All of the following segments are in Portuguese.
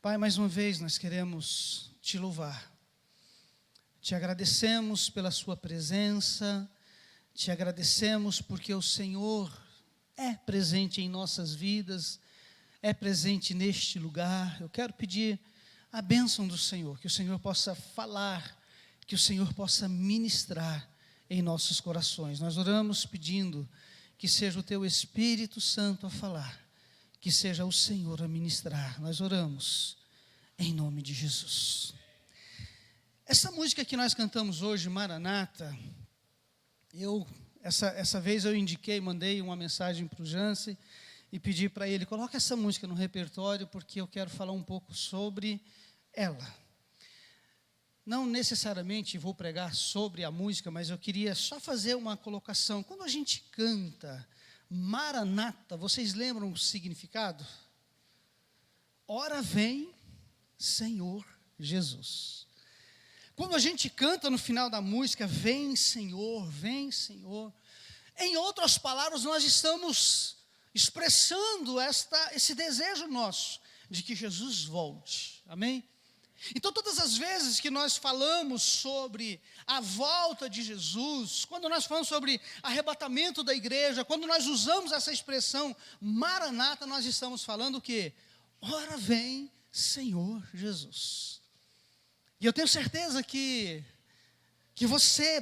Pai, mais uma vez nós queremos te louvar. Te agradecemos pela sua presença, te agradecemos porque o Senhor é presente em nossas vidas, é presente neste lugar. Eu quero pedir a bênção do Senhor, que o Senhor possa falar, que o Senhor possa ministrar em nossos corações. Nós oramos pedindo que seja o teu Espírito Santo a falar, que seja o Senhor a ministrar. Nós oramos em nome de Jesus. Essa música que nós cantamos hoje, Maranata, essa vez eu mandei uma mensagem para o Jansen e pedi para ele, coloca essa música no repertório, porque eu quero falar um pouco sobre ela. Não necessariamente vou pregar sobre a música, mas eu queria só fazer uma colocação. Quando a gente canta Maranata, vocês lembram o significado? Ora vem, Senhor Jesus. Quando a gente canta no final da música, vem Senhor, em outras palavras, nós estamos expressando esse desejo nosso, de que Jesus volte, amém? Então todas as vezes que nós falamos sobre a volta de Jesus, quando nós falamos sobre arrebatamento da igreja, quando nós usamos essa expressão Maranata, nós estamos falando o quê? Ora vem Senhor Jesus. E eu tenho certeza que você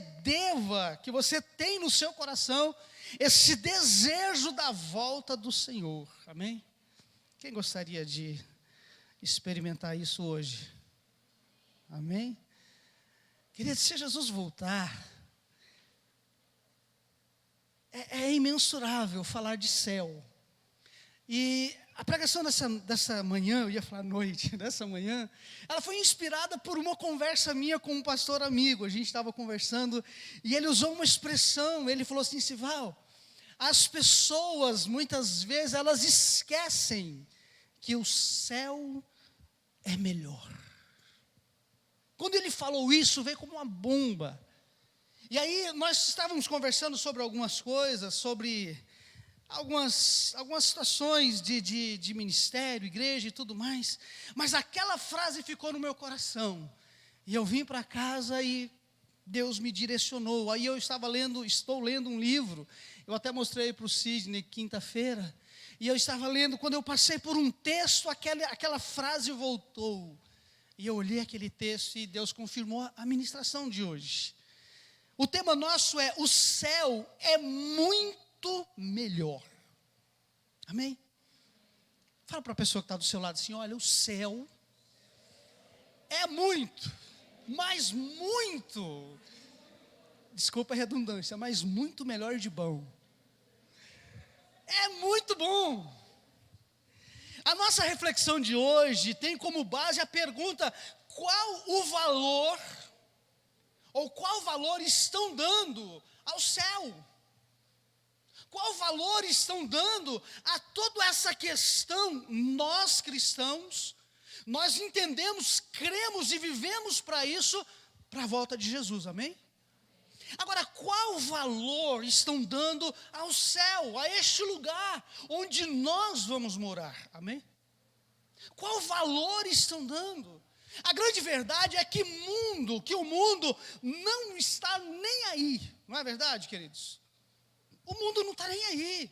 tem no seu coração esse desejo da volta do Senhor, amém? Quem gostaria de experimentar isso hoje? Amém? Querido, se Jesus voltar, é imensurável falar de céu. E a pregação dessa manhã, eu ia falar noite, dessa manhã, ela foi inspirada por uma conversa minha com um pastor amigo. A gente estava conversando e ele usou uma expressão, ele falou assim, Sival, as pessoas muitas vezes elas esquecem que o céu é melhor. Quando ele falou isso, veio como uma bomba. E aí nós estávamos conversando sobre algumas coisas, sobre algumas situações de ministério, igreja e tudo mais, mas aquela frase ficou no meu coração, e eu vim para casa e Deus me direcionou. Aí estou lendo um livro, eu até mostrei para o Sidney quinta-feira, e eu estava lendo, quando eu passei por um texto, aquela frase voltou, e eu olhei aquele texto e Deus confirmou a ministração de hoje. O tema nosso é, o céu é muito melhor. Amém? Fala para a pessoa que está do seu lado assim, olha, o céu é muito, mas muito, desculpa a redundância, mas muito melhor de bom. É muito bom. A nossa reflexão de hoje tem como base a pergunta, qual valor estão dando ao céu? Qual valor estão dando a toda essa questão? Nós cristãos, nós entendemos, cremos e vivemos para isso, para a volta de Jesus, amém? Agora, qual valor estão dando ao céu, a este lugar onde nós vamos morar, amém? Qual valor estão dando? A grande verdade é que o mundo não está nem aí, não é verdade, queridos? O mundo não está nem aí.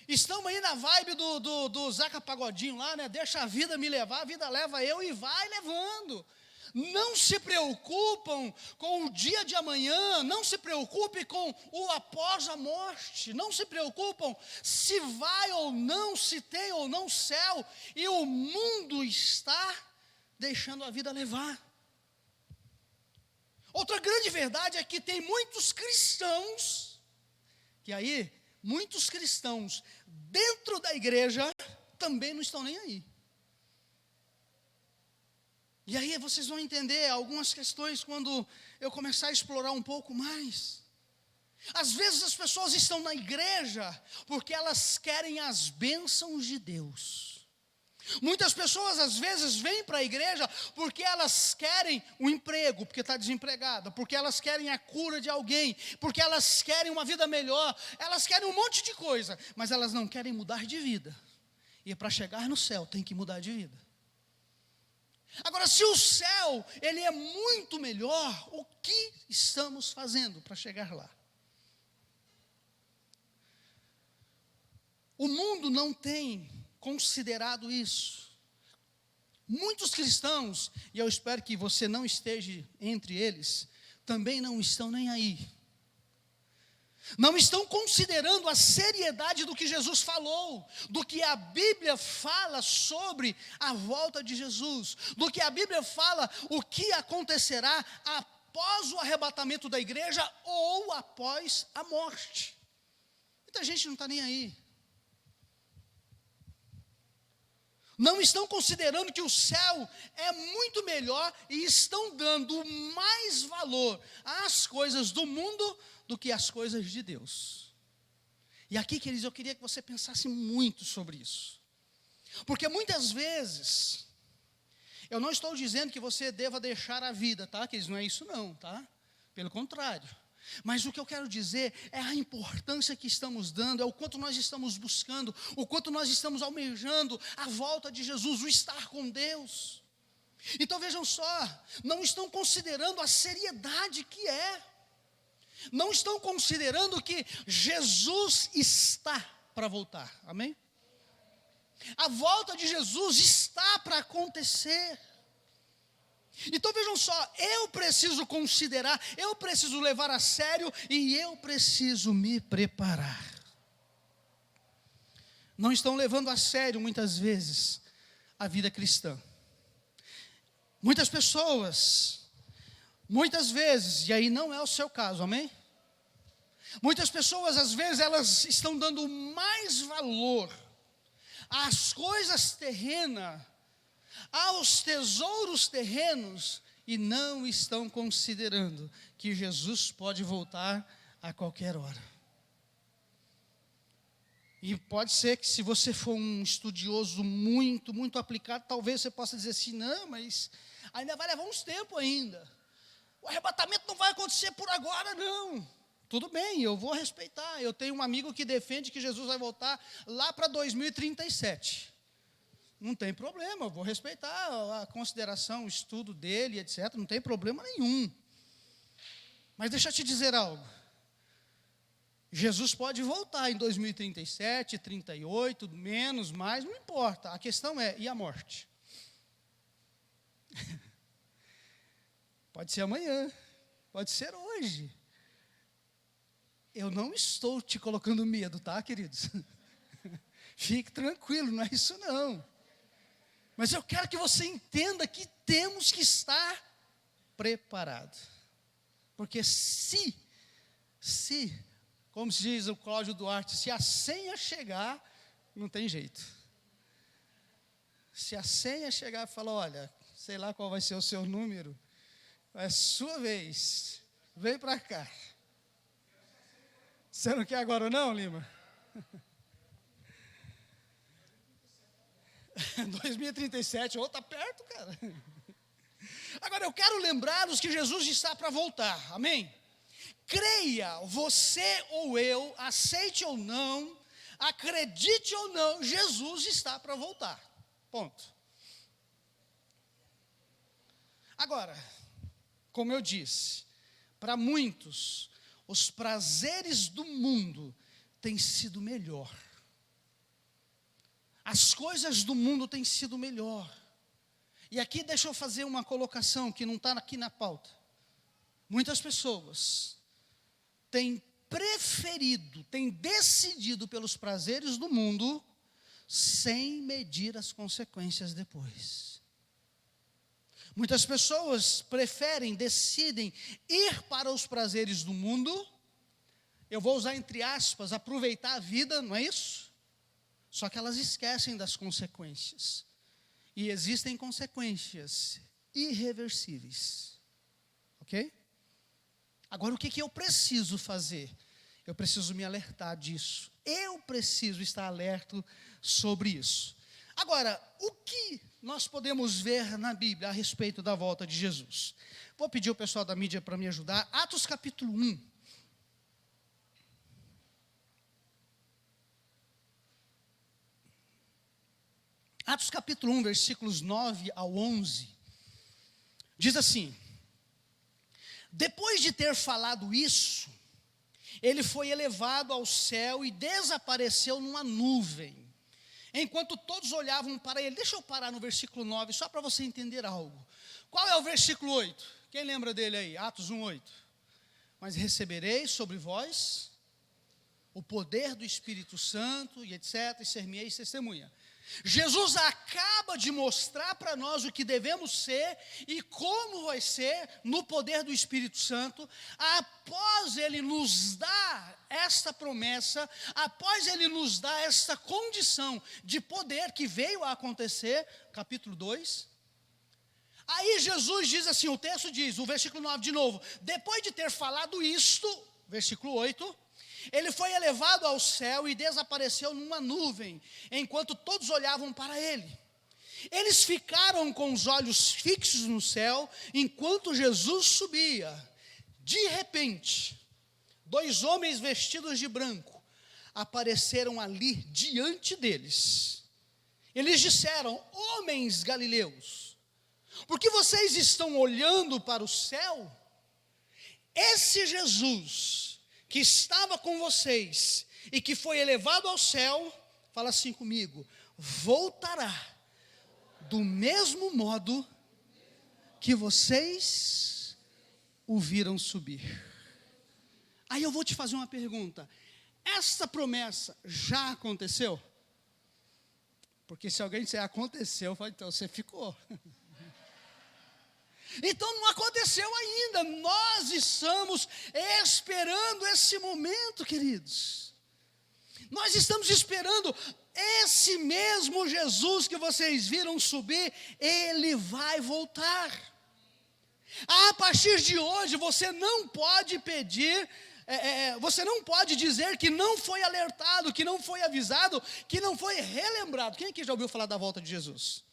Estamos aí na vibe do Zeca Pagodinho lá, né? Deixa a vida me levar, a vida leva eu e vai levando. Não se preocupam com o dia de amanhã, não se preocupe com o após a morte, não se preocupam se vai ou não, se tem ou não céu, e o mundo está deixando a vida levar. Outra grande verdade é que tem muitos cristãos, muitos cristãos dentro da igreja também não estão nem aí. E aí vocês vão entender algumas questões quando eu começar a explorar um pouco mais. Às vezes as pessoas estão na igreja porque elas querem as bênçãos de Deus. Muitas pessoas às vezes vêm para a igreja porque elas querem um emprego, porque está desempregada, porque elas querem a cura de alguém, porque elas querem uma vida melhor, elas querem um monte de coisa, mas elas não querem mudar de vida. E para chegar no céu tem que mudar de vida. Agora, se o céu, ele é muito melhor, o que estamos fazendo para chegar lá? O mundo não tem considerado isso. Muitos cristãos, e eu espero que você não esteja entre eles, também não estão nem aí. Não estão considerando a seriedade do que Jesus falou, do que a Bíblia fala sobre a volta de Jesus, do que a Bíblia fala o que acontecerá após o arrebatamento da igreja ou após a morte. Muita gente não está nem aí. Não estão considerando que o céu é muito melhor e estão dando mais valor às coisas do mundo do que às coisas de Deus. E aqui, queridos, eu queria que você pensasse muito sobre isso. Porque muitas vezes, eu não estou dizendo que você deva deixar a vida, tá, queridos? Não é isso não, tá? Pelo contrário. Mas o que eu quero dizer é a importância que estamos dando, é o quanto nós estamos buscando, o quanto nós estamos almejando a volta de Jesus, o estar com Deus. Então vejam só, não estão considerando a seriedade que é, não estão considerando que Jesus está para voltar, amém? A volta de Jesus está para acontecer. Então vejam só, eu preciso considerar, eu preciso levar a sério e eu preciso me preparar. Não estão levando a sério muitas vezes a vida cristã. Muitas pessoas, muitas vezes, e aí não é o seu caso, amém? Muitas pessoas, às vezes, elas estão dando mais valor às coisas terrenas, aos tesouros terrenos, e não estão considerando que Jesus pode voltar a qualquer hora. E pode ser que, se você for um estudioso muito, muito aplicado, talvez você possa dizer assim, não, mas ainda vai levar uns tempos ainda. O arrebatamento não vai acontecer por agora, não. Tudo bem, eu vou respeitar. Eu tenho um amigo que defende que Jesus vai voltar lá para 2037. Não tem problema, eu vou respeitar a consideração, o estudo dele, etc. Não tem problema nenhum. Mas deixa eu te dizer algo. Jesus pode voltar em 2037, 38, menos, mais, não importa. A questão é, e a morte? Pode ser amanhã, pode ser hoje. Eu não estou te colocando medo, tá, queridos? Fique tranquilo, não é isso não. Mas eu quero que você entenda que temos que estar preparado. Porque se, como se diz o Cláudio Duarte, se a senha chegar, não tem jeito. Se a senha chegar e falar, olha, sei lá qual vai ser o seu número, é sua vez, vem para cá. Você não quer agora não, Lima? 2037, ou está perto, cara. Agora eu quero lembrá-los que Jesus está para voltar, amém? Creia, você ou eu, aceite ou não, acredite ou não, Jesus está para voltar, ponto. Agora, como eu disse, para muitos, os prazeres do mundo têm sido melhor. As coisas do mundo têm sido melhor. E aqui deixa eu fazer uma colocação que não está aqui na pauta. Muitas pessoas têm preferido, têm decidido pelos prazeres do mundo, sem medir as consequências depois. Muitas pessoas preferem, decidem ir para os prazeres do mundo, eu vou usar entre aspas, aproveitar a vida, não é isso? Só que elas esquecem das consequências. E existem consequências irreversíveis. Ok? Agora, o que eu preciso fazer? Eu preciso me alertar disso. Eu preciso estar alerta sobre isso. Agora, o que nós podemos ver na Bíblia a respeito da volta de Jesus? Vou pedir ao pessoal da mídia para me ajudar. Atos capítulo 1. Atos capítulo 1, versículos 9 ao 11. Diz assim: depois de ter falado isso, ele foi elevado ao céu e desapareceu numa nuvem, enquanto todos olhavam para ele. Deixa eu parar no versículo 9, só para você entender algo. Qual é o versículo 8? Quem lembra dele aí? Atos 1:8. Mas recebereis sobre vós o poder do Espírito Santo, e etc, e ser-me-eis testemunha. Jesus acaba de mostrar para nós o que devemos ser e como vai ser no poder do Espírito Santo, após Ele nos dar esta promessa, após Ele nos dar esta condição de poder que veio a acontecer, capítulo 2. Aí Jesus diz assim, o texto diz, o versículo 9 de novo: depois de ter falado isto, versículo 8, ele foi elevado ao céu e desapareceu numa nuvem, enquanto todos olhavam para ele. Eles ficaram com os olhos fixos no céu, enquanto Jesus subia. De repente, 2 homens vestidos de branco apareceram ali diante deles. Eles disseram: homens galileus, por que vocês estão olhando para o céu? Esse Jesus que estava com vocês e que foi elevado ao céu, fala assim comigo, voltará do mesmo modo que vocês o viram subir. Aí eu vou te fazer uma pergunta: essa promessa já aconteceu? Porque se alguém disser aconteceu, eu falo, então você ficou. Então não aconteceu ainda, nós estamos esperando esse momento, queridos. Nós estamos esperando esse mesmo Jesus que vocês viram subir, ele vai voltar. A partir de hoje você não pode pedir, você não pode dizer que não foi alertado, que não foi avisado, que não foi relembrado. Quem aqui já ouviu falar da volta de Jesus?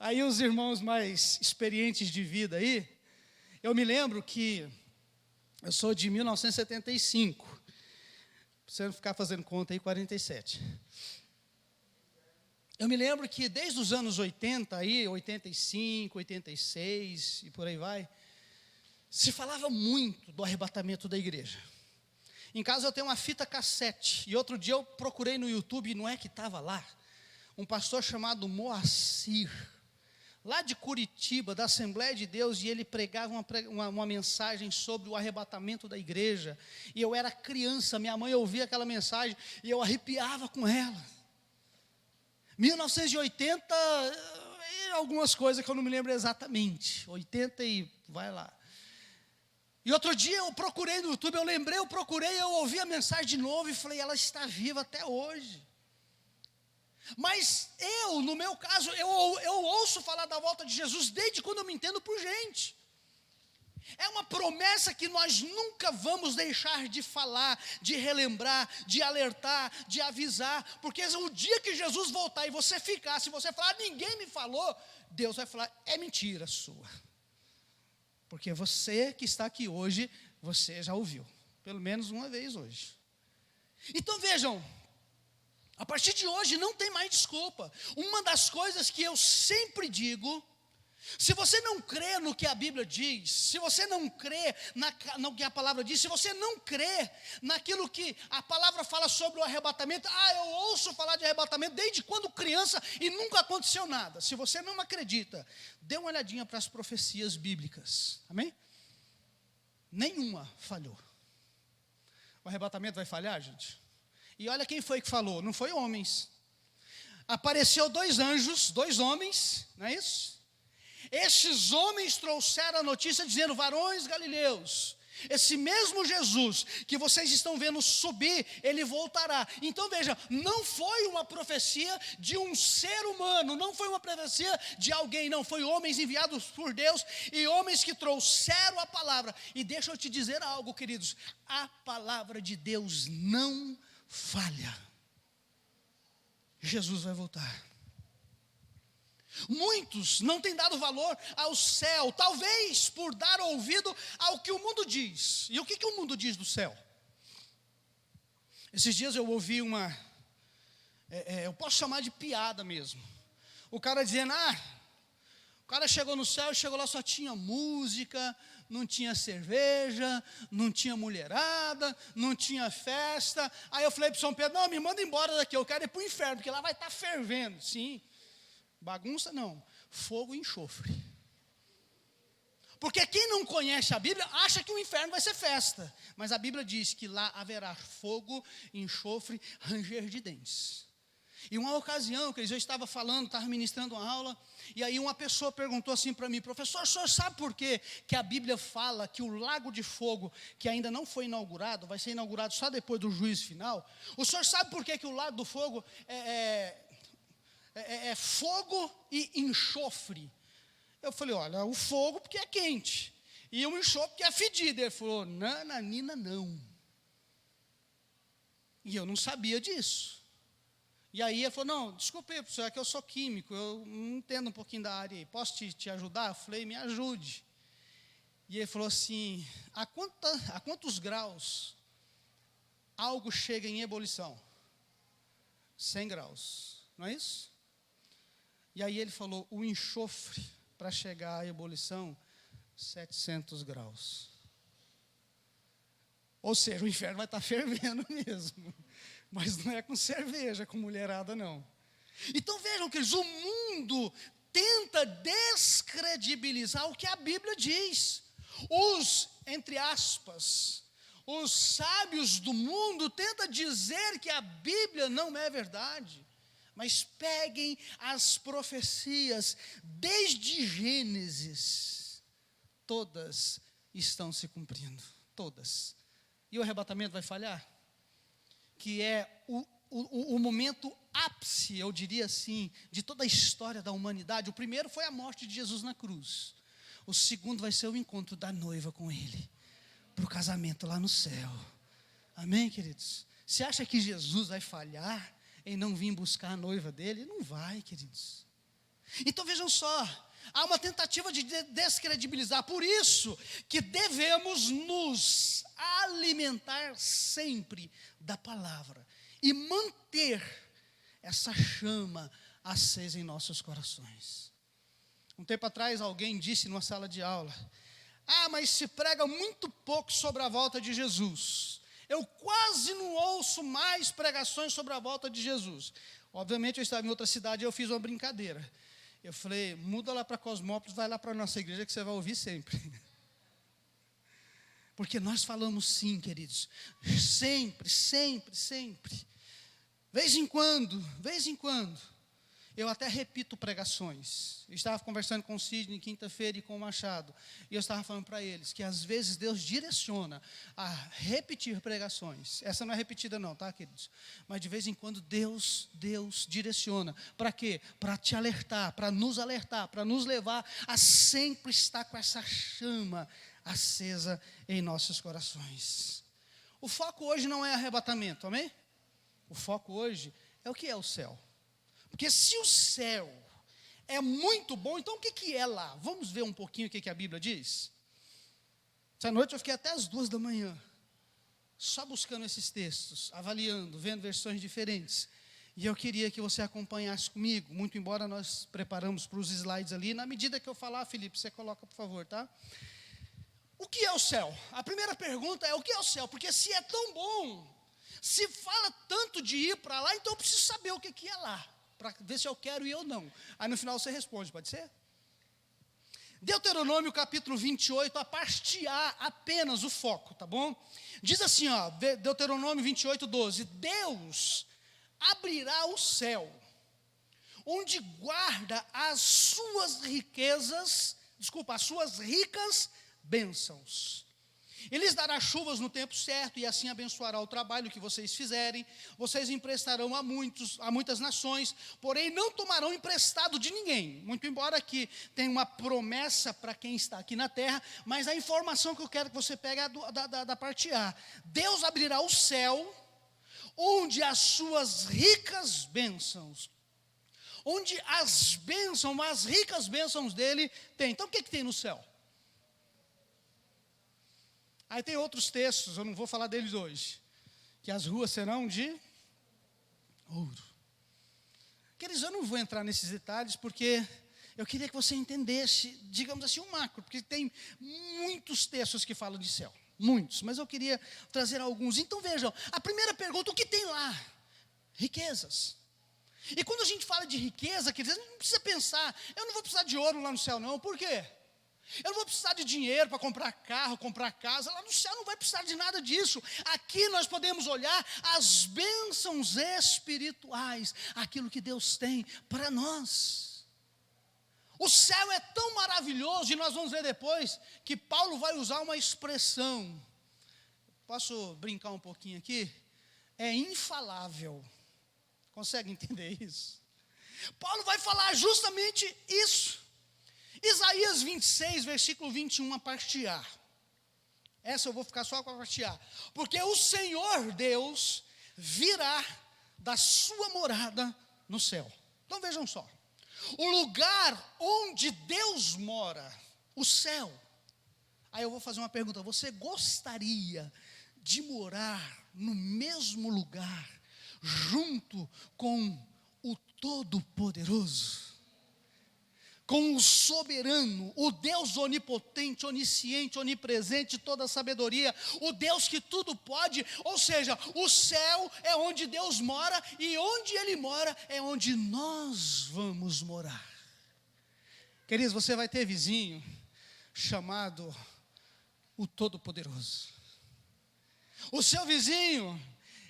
Aí os irmãos mais experientes de vida aí, eu me lembro que eu sou de 1975, pra você não ficar fazendo conta aí, 47. Eu me lembro que desde os anos 80, aí, 85, 86 e por aí vai, se falava muito do arrebatamento da igreja. Em casa eu tenho uma fita cassete, e outro dia eu procurei no YouTube, e não é que estava lá, um pastor chamado Moacir, lá de Curitiba, da Assembleia de Deus, e ele pregava uma mensagem sobre o arrebatamento da igreja, e eu era criança, minha mãe ouvia aquela mensagem, e eu arrepiava com ela. 1980, algumas coisas que eu não me lembro exatamente, 80 e vai lá. E outro dia eu procurei no YouTube, eu procurei, eu ouvi a mensagem de novo, e falei, ela está viva até hoje. Mas eu, no meu caso, eu ouço falar da volta de Jesus desde quando eu me entendo por gente. É uma promessa que nós nunca vamos deixar de falar, de relembrar, de alertar, de avisar, porque o dia que Jesus voltar e você ficar, se você falar, ninguém me falou, Deus vai falar, é mentira sua. Porque você que está aqui hoje, você já ouviu, pelo menos uma vez hoje. Então vejam, a partir de hoje não tem mais desculpa. Uma das coisas que eu sempre digo, se você não crê no que a Bíblia diz, se você não crê no que a palavra diz, se você não crê naquilo que a palavra fala sobre o arrebatamento, eu ouço falar de arrebatamento desde quando criança e nunca aconteceu nada. Se você não acredita, dê uma olhadinha para as profecias bíblicas, amém? Nenhuma falhou. O arrebatamento vai falhar, gente? E olha quem foi que falou, não foi homens. Apareceu 2 anjos, 2 homens, não é isso? Estes homens trouxeram a notícia dizendo, varões galileus, esse mesmo Jesus que vocês estão vendo subir, ele voltará. Então veja, não foi uma profecia de um ser humano, não foi uma profecia de alguém, não, foi homens enviados por Deus e homens que trouxeram a palavra. E deixa eu te dizer algo, queridos, a palavra de Deus não falha. Jesus vai voltar. Muitos não têm dado valor ao céu, talvez por dar ouvido ao que o mundo diz. E o que o mundo diz do céu? Esses dias eu ouvi eu posso chamar de piada mesmo. O cara dizendo, cara chegou no céu, chegou lá, só tinha música, não tinha cerveja, não tinha mulherada, não tinha festa. Aí eu falei para São Pedro, não, me manda embora daqui, eu quero ir para o inferno, porque lá vai estar fervendo. Sim, bagunça não, fogo e enxofre. Porque quem não conhece a Bíblia, acha que o inferno vai ser festa. Mas a Bíblia diz que lá haverá fogo, enxofre, ranger de dentes. E uma ocasião, que eu estava falando, estava ministrando uma aula, e aí uma pessoa perguntou assim para mim, professor, o senhor sabe por quê que a Bíblia fala que o lago de fogo, que ainda não foi inaugurado, vai ser inaugurado só depois do juízo final? O senhor sabe por quê que o lago do fogo é fogo e enxofre? Eu falei, olha, o fogo porque é quente, e o enxofre porque é fedido. Ele falou, nananina não. E eu não sabia disso. E aí ele falou, não, desculpe, professor, é que eu sou químico, eu não entendo um pouquinho da área aí, posso te ajudar? Eu falei, me ajude. E ele falou assim, a quantos graus algo chega em ebulição? 100 graus, não é isso? E aí ele falou, o enxofre, para chegar à ebulição, 700 graus. Ou seja, o inferno vai estar fervendo mesmo. Mas não é com cerveja, com mulherada, não. Então vejam, queridos, o mundo tenta descredibilizar o que a Bíblia diz. Os, entre aspas, os sábios do mundo tentam dizer que a Bíblia não é verdade. Mas peguem as profecias, desde Gênesis, todas estão se cumprindo, todas. E o arrebatamento vai falhar? Que é o momento ápice, eu diria assim, de toda a história da humanidade. O primeiro foi a morte de Jesus na cruz. O segundo vai ser o encontro da noiva com Ele, para o casamento lá no céu. Amém, queridos? Você acha que Jesus vai falhar em não vir buscar a noiva dele? Não vai, queridos. Então vejam só, há uma tentativa de descredibilizar. Por isso que devemos nos alimentar sempre da palavra e manter essa chama acesa em nossos corações. Um tempo atrás alguém disse numa sala de aula, mas se prega muito pouco sobre a volta de Jesus. Eu quase não ouço mais pregações sobre a volta de Jesus. Obviamente eu estava em outra cidade e eu fiz uma brincadeira. Eu falei, muda lá para Cosmópolis, vai lá para a nossa igreja que você vai ouvir sempre. Porque nós falamos sim, queridos, sempre, sempre, sempre. Vez em quando, eu até repito pregações. Eu estava conversando com o Sidney quinta-feira e com o Machado, e eu estava falando para eles que às vezes Deus direciona a repetir pregações. Essa não é repetida não, tá, queridos? Mas de vez em quando Deus direciona. Para quê? Para te alertar, para nos levar a sempre estar com essa chama acesa em nossos corações. O foco hoje não é arrebatamento, amém? O foco hoje é o que é o céu. Porque se o céu é muito bom, então o que é lá? Vamos ver um pouquinho o que a Bíblia diz? Essa noite eu fiquei até as 2 da manhã, só buscando esses textos, avaliando, vendo versões diferentes. E eu queria que você acompanhasse comigo, muito embora nós preparamos para os slides ali. Na medida que eu falar, Felipe, você coloca, por favor, tá? O que é o céu? A primeira pergunta é, o que é o céu? Porque se é tão bom, se fala tanto de ir para lá, então eu preciso saber o que é lá, para ver se eu quero ir ou não. Aí no final você responde, pode ser? Deuteronômio capítulo 28, a parte A, apenas o foco, tá bom? Diz assim, ó, Deuteronômio 28, 12. Deus abrirá o céu, onde guarda as suas ricas bênçãos. Ele lhes dará chuvas no tempo certo, e assim abençoará o trabalho que vocês fizerem. Vocês emprestarão a muitas nações, porém não tomarão emprestado de ninguém. Muito embora aqui tenha uma promessa para quem está aqui na terra, mas a informação que eu quero que você pegue é da parte A. Deus abrirá o céu, onde as suas ricas bênçãos, onde as ricas bênçãos dele tem. Então o que tem no céu? Aí tem outros textos, eu não vou falar deles hoje, que as ruas serão de ouro. Queridos, eu não vou entrar nesses detalhes, porque eu queria que você entendesse, digamos assim, um macro, porque tem muitos textos que falam de céu, muitos, mas eu queria trazer alguns. Então vejam, a primeira pergunta, o que tem lá? Riquezas. E quando a gente fala de riqueza, quer dizer, não precisa pensar, eu não vou precisar de ouro lá no céu não, por quê? Eu não vou precisar de dinheiro para comprar carro, comprar casa, lá no céu não vai precisar de nada disso. Aqui nós podemos olhar as bênçãos espirituais, aquilo que Deus tem para nós. O céu é tão maravilhoso, e nós vamos ver depois, que Paulo vai usar uma expressão, posso brincar um pouquinho aqui? É infalável. Consegue entender isso? Paulo vai falar justamente isso. Isaías 26, versículo 21, a parte A. Essa eu vou ficar só com a parte A. Porque o Senhor Deus virá da sua morada no céu. Então vejam só. O lugar onde Deus mora, o céu. Aí eu vou fazer uma pergunta. Você gostaria de morar no mesmo lugar, junto com o Todo-Poderoso? Com o soberano, o Deus onipotente, onisciente, onipresente, toda a sabedoria, o Deus que tudo pode, ou seja, o céu é onde Deus mora, e onde Ele mora é onde nós vamos morar. Queridos, você vai ter vizinho chamado o Todo-Poderoso. O seu vizinho,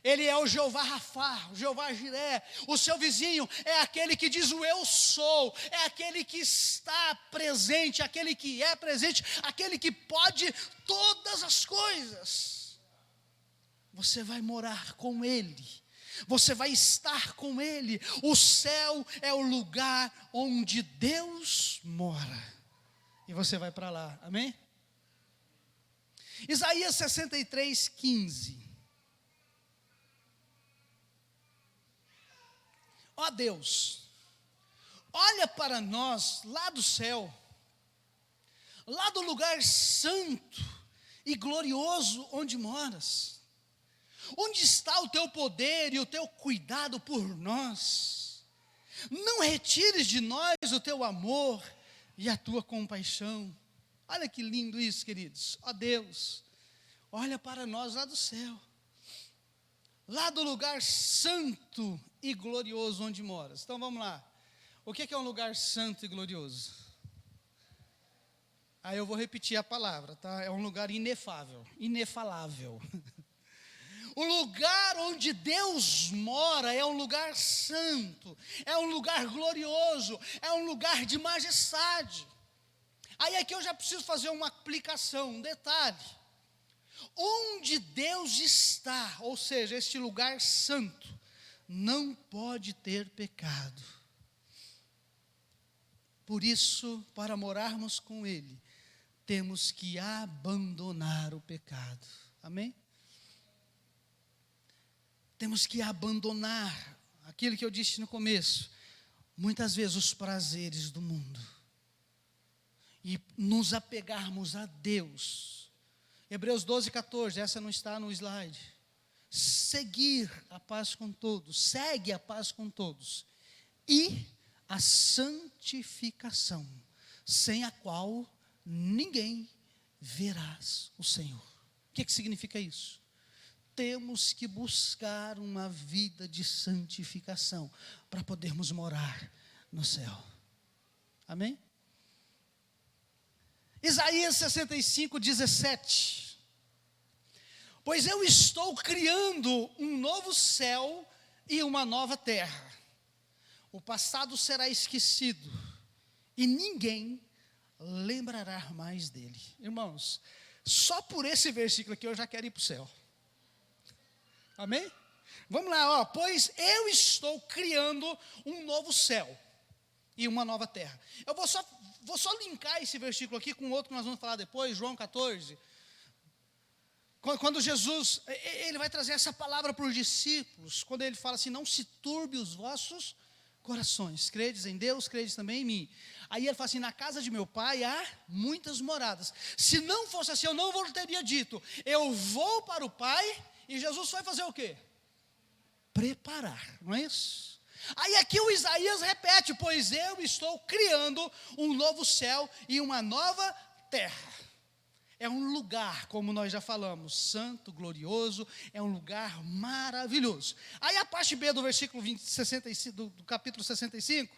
ele é o Jeová Rafá, o Jeová Jiré. O seu vizinho é aquele que diz o eu sou, é aquele que está presente, aquele que é presente, aquele que pode todas as coisas. Você vai morar com Ele, você vai estar com Ele. O céu é o lugar onde Deus mora, e você vai para lá, amém? Isaías 63, 15. Ó Deus, olha para nós lá do céu, lá do lugar santo e glorioso onde moras. Onde está o teu poder e o teu cuidado por nós? Não retires de nós o teu amor e a tua compaixão. Olha que lindo isso, queridos. Ó Deus, olha para nós lá do céu, lá do lugar santo e glorioso onde moras. Então vamos lá. O que é um lugar santo e glorioso? Aí eu vou repetir a palavra, tá? É um lugar inefável, inefalável. O lugar onde Deus mora é um lugar santo, é um lugar glorioso, é um lugar de majestade. Aí aqui eu já preciso fazer uma aplicação, um detalhe. Onde Deus está, ou seja, este lugar santo, não pode ter pecado. Por isso, para morarmos com Ele, temos que abandonar o pecado. Amém? Temos que abandonar aquilo que eu disse no começo, muitas vezes os prazeres do mundo, e nos apegarmos a Deus. Hebreus 12, 14, essa não está no slide. Seguir a paz com todos, segue a paz com todos, e a santificação, sem a qual ninguém verás o Senhor. O que significa isso? Temos que buscar uma vida de santificação, para podermos morar no céu. Amém? Isaías 65, 17. Pois eu estou criando um novo céu e uma nova terra. O passado será esquecido e ninguém lembrará mais dele. Irmãos, só por esse versículo aqui eu já quero ir para o céu. Amém? Vamos lá, ó. Pois eu estou criando um novo céu e uma nova terra. Eu vou só linkar esse versículo aqui com outro que nós vamos falar depois, João 14. Quando Jesus, ele vai trazer essa palavra para os discípulos, quando ele fala assim, não se turbe os vossos corações, credes em Deus, credes também em mim. Aí ele fala assim, na casa de meu pai há muitas moradas. Se não fosse assim, eu não vos teria dito, eu vou para o pai, e Jesus vai fazer o quê? Preparar, não é isso? Aí aqui o Isaías repete: pois eu estou criando um novo céu e uma nova terra. É um lugar, como nós já falamos, santo, glorioso, é um lugar maravilhoso. Aí a parte B do versículo 65, do capítulo 65,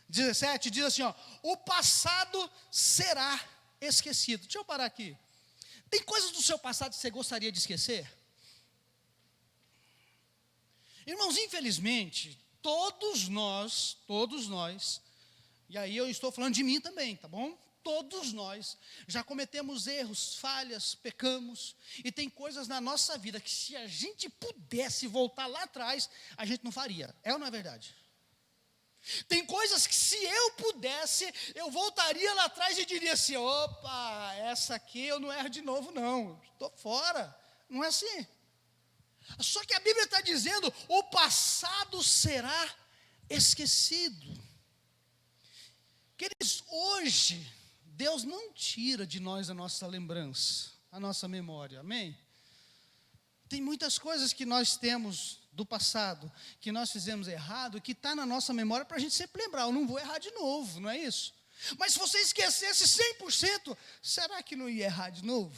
17, diz assim, ó: o passado será esquecido. Deixa eu parar aqui. Tem coisas do seu passado que você gostaria de esquecer? Irmãos, infelizmente, todos nós, e aí eu estou falando de mim também, tá bom? Todos nós já cometemos erros, falhas, pecamos, e tem coisas na nossa vida que se a gente pudesse voltar lá atrás, a gente não faria. É ou não é verdade? Tem coisas que se eu pudesse, eu voltaria lá atrás e diria assim: opa, essa aqui eu não erro de novo não, estou fora. Não é assim. Só que a Bíblia está dizendo: o passado será esquecido. Queridos, hoje Deus não tira de nós a nossa lembrança, a nossa memória, amém? Tem muitas coisas que nós temos do passado, que nós fizemos errado, que está na nossa memória para a gente sempre lembrar: eu não vou errar de novo, não é isso? Mas se você esquecesse 100%, será que não ia errar de novo?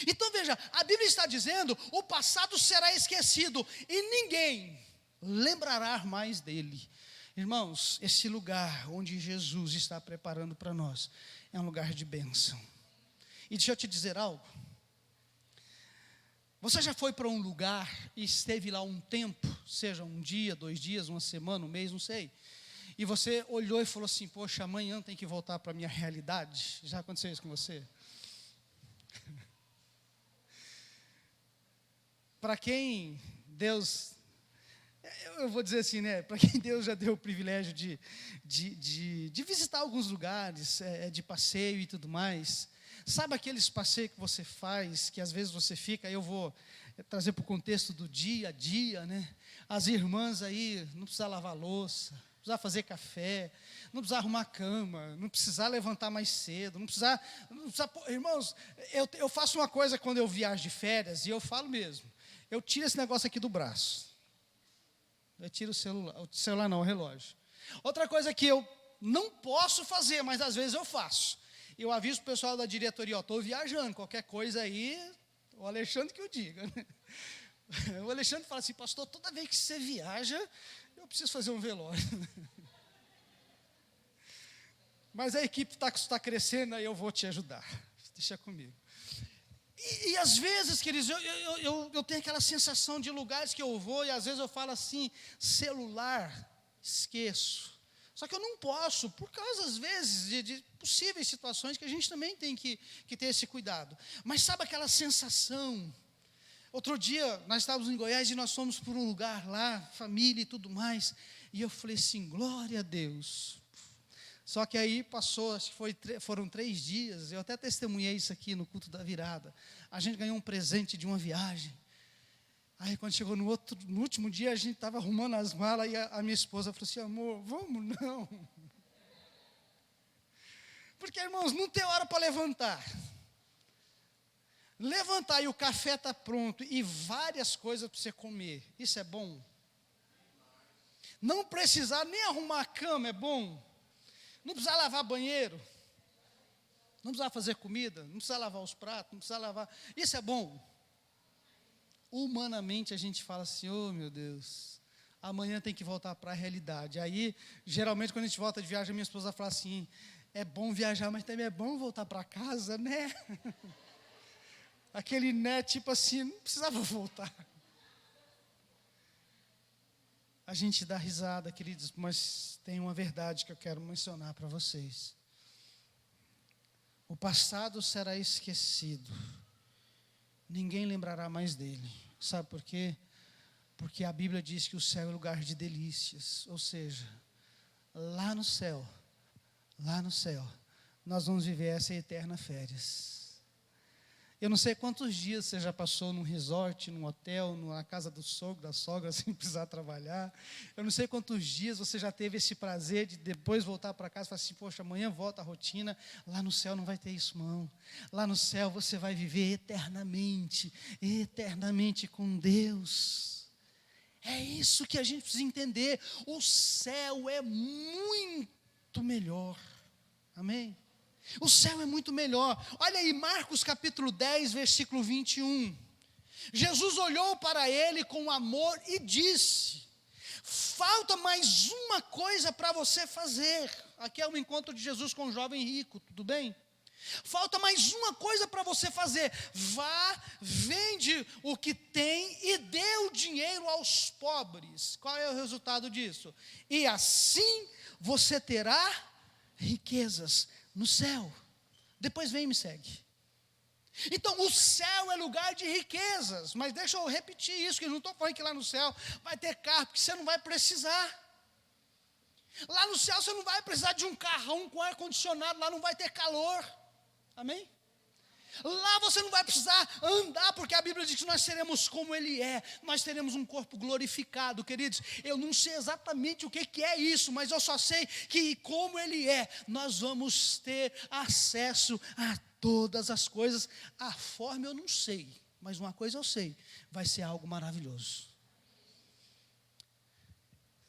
Então veja, a Bíblia está dizendo: o passado será esquecido e ninguém lembrará mais dele. Irmãos, esse lugar onde Jesus está preparando para nós é um lugar de bênção. E deixa eu te dizer algo. Você já foi para um lugar e esteve lá um tempo, seja um dia, 2 dias, uma semana, um mês, não sei, e você olhou e falou assim: poxa, amanhã tem que voltar para a minha realidade? Já aconteceu isso com você? Para quem Deus, eu vou dizer assim, né? Para quem Deus já deu o privilégio de visitar alguns lugares, de passeio e tudo mais, sabe aqueles passeios que você faz, que às vezes você fica, eu vou trazer para o contexto do dia a dia, né? As irmãs aí não precisam lavar louça, não precisar fazer café, não precisar arrumar cama, não precisar levantar mais cedo, não precisar irmãos, eu faço uma coisa quando eu viajo de férias, e eu falo mesmo: eu tiro esse negócio aqui do braço. Eu tiro o celular não, o relógio. Outra coisa que eu não posso fazer, mas às vezes eu faço. Eu aviso o pessoal da diretoria: estou viajando, qualquer coisa aí, o Alexandre que eu diga, né? O Alexandre fala assim: pastor, toda vez que você viaja, eu preciso fazer um velório. Mas a equipe está crescendo, aí eu vou te ajudar. Deixa comigo. E às vezes, queridos, eu tenho aquela sensação de lugares que eu vou, e às vezes eu falo assim: celular, esqueço. Só que eu não posso, por causa, às vezes, de possíveis situações que a gente também tem que ter esse cuidado. Mas sabe aquela sensação? Outro dia, nós estávamos em Goiás e nós fomos por um lugar lá, família e tudo mais, e eu falei assim: glória a Deus. Só que aí passou, acho que foram 3 dias, eu até testemunhei isso aqui no culto da virada. A gente ganhou um presente de uma viagem. Aí quando chegou no último dia, a gente estava arrumando as malas, e a minha esposa falou assim: amor, vamos não. Porque, irmãos, não tem hora para levantar. Levantar e o café está pronto, e várias coisas para você comer. Isso é bom? Não precisar nem arrumar a cama é bom? Não precisar lavar banheiro, não precisar fazer comida, não precisar lavar os pratos, não precisar lavar. Isso é bom? Humanamente a gente fala assim: oh meu Deus, amanhã tem que voltar para a realidade. Aí, geralmente, quando a gente volta de viagem, a minha esposa fala assim: é bom viajar, mas também é bom voltar para casa, né? Aquele né, tipo assim, não precisava voltar. A gente dá risada, queridos, mas tem uma verdade que eu quero mencionar para vocês. O passado será esquecido. Ninguém lembrará mais dele. Sabe por quê? Porque a Bíblia diz que o céu é lugar de delícias. Ou seja, lá no céu, nós vamos viver essa eterna férias. Eu não sei quantos dias você já passou num resort, num hotel, na casa do sogro, da sogra, sem precisar trabalhar. Eu não sei quantos dias você já teve esse prazer de depois voltar para casa e falar assim: poxa, amanhã volta a rotina. Lá no céu não vai ter isso não. Lá no céu você vai viver eternamente com Deus. É isso que a gente precisa entender. O céu é muito melhor. Amém? O céu é muito melhor. Olha aí, Marcos capítulo 10, versículo 21. Jesus olhou para ele com amor e disse: falta mais uma coisa para você fazer. Aqui é o encontro de Jesus com o jovem rico, tudo bem? Falta mais uma coisa para você fazer. Vá, vende o que tem e dê o dinheiro aos pobres. Qual é o resultado disso? E assim você terá riquezas no céu. Depois vem e me segue. Então, o céu é lugar de riquezas. Mas deixa eu repetir isso, que eu não estou falando que lá no céu vai ter carro, porque você não vai precisar. Lá no céu você não vai precisar de um carrão com ar-condicionado, lá não vai ter calor. Amém? Lá você não vai precisar andar, porque a Bíblia diz que nós seremos como Ele é. Nós teremos um corpo glorificado, queridos. Eu não sei exatamente o que é isso, mas eu só sei que como Ele é, nós vamos ter acesso a todas as coisas. A forma eu não sei, mas uma coisa eu sei, vai ser algo maravilhoso.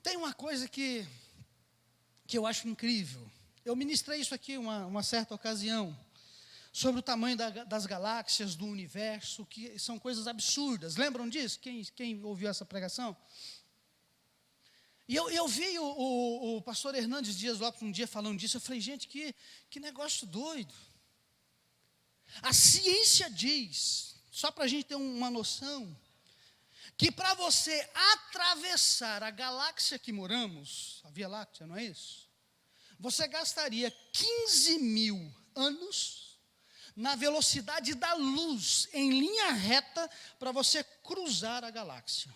Tem uma coisa que eu acho incrível. Eu ministrei isso aqui uma certa ocasião, sobre o tamanho das galáxias, do universo, que são coisas absurdas. Lembram disso? Quem ouviu essa pregação? E eu vi o pastor Hernandes Dias Lopes um dia falando disso. Eu falei, gente, que negócio doido. A ciência diz, só para a gente ter uma noção, que para você atravessar a galáxia que moramos, a Via Láctea, não é isso? Você gastaria 15 mil anos na velocidade da luz, em linha reta, para você cruzar a galáxia.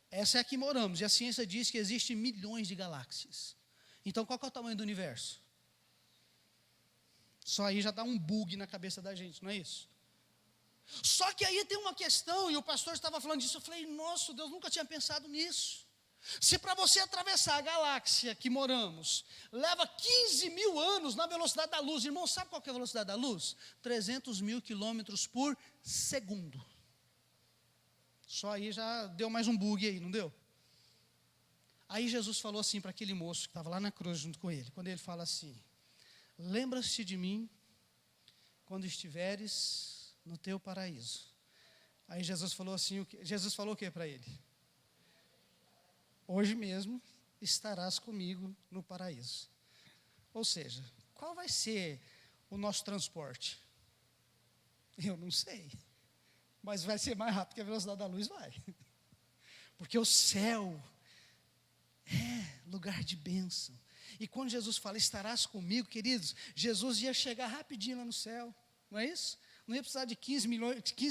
Essa é a que moramos, e a ciência diz que existem milhões de galáxias. Então, qual que é o tamanho do universo? Só aí já dá um bug na cabeça da gente, não é isso? Só que aí tem uma questão, e o pastor estava falando disso, eu falei, nossa, Deus, nunca tinha pensado nisso. Se para você atravessar a galáxia que moramos, leva 15 mil anos na velocidade da luz, irmão, sabe qual que é a velocidade da luz? 300 mil quilômetros por segundo. Só aí já deu mais um bug aí, não deu? Aí Jesus falou assim para aquele moço que estava lá na cruz junto com ele, quando ele fala assim, lembra-te de mim, quando estiveres no teu paraíso. Aí Jesus falou assim, Jesus falou o que para ele? Hoje mesmo estarás comigo no paraíso. Ou seja, qual vai ser o nosso transporte? Eu não sei, mas vai ser mais rápido que a velocidade da luz, vai. Porque o céu é lugar de bênção. E quando Jesus fala, estarás comigo, queridos, Jesus ia chegar rapidinho lá no céu, não é isso? Não ia precisar de 15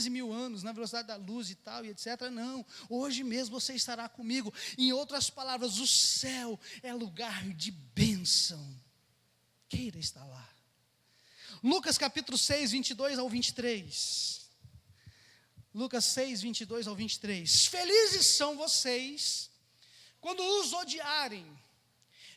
mil anos na velocidade da luz e tal, e etc. Não, hoje mesmo você estará comigo. Em outras palavras, o céu é lugar de bênção. Queira estar lá. Lucas capítulo 6, 22 ao 23. Lucas 6, 22 ao 23. Felizes são vocês quando os odiarem,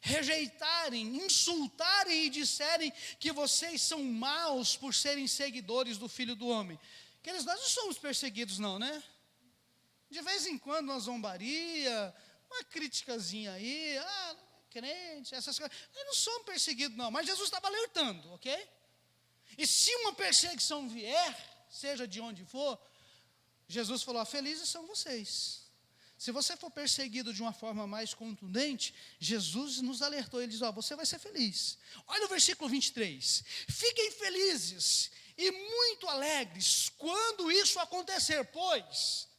rejeitarem, insultarem e disserem que vocês são maus por serem seguidores do Filho do Homem. Queridos, nós não somos perseguidos não, né? De vez em quando uma zombaria, uma criticazinha aí, crente, essas coisas. Nós não somos perseguidos não, mas Jesus estava alertando, ok? E se uma perseguição vier, seja de onde for, Jesus falou, felizes são vocês. Se você for perseguido de uma forma mais contundente, Jesus nos alertou, ele diz, você vai ser feliz. Olha o versículo 23, fiquem felizes e muito alegres quando isso acontecer, pois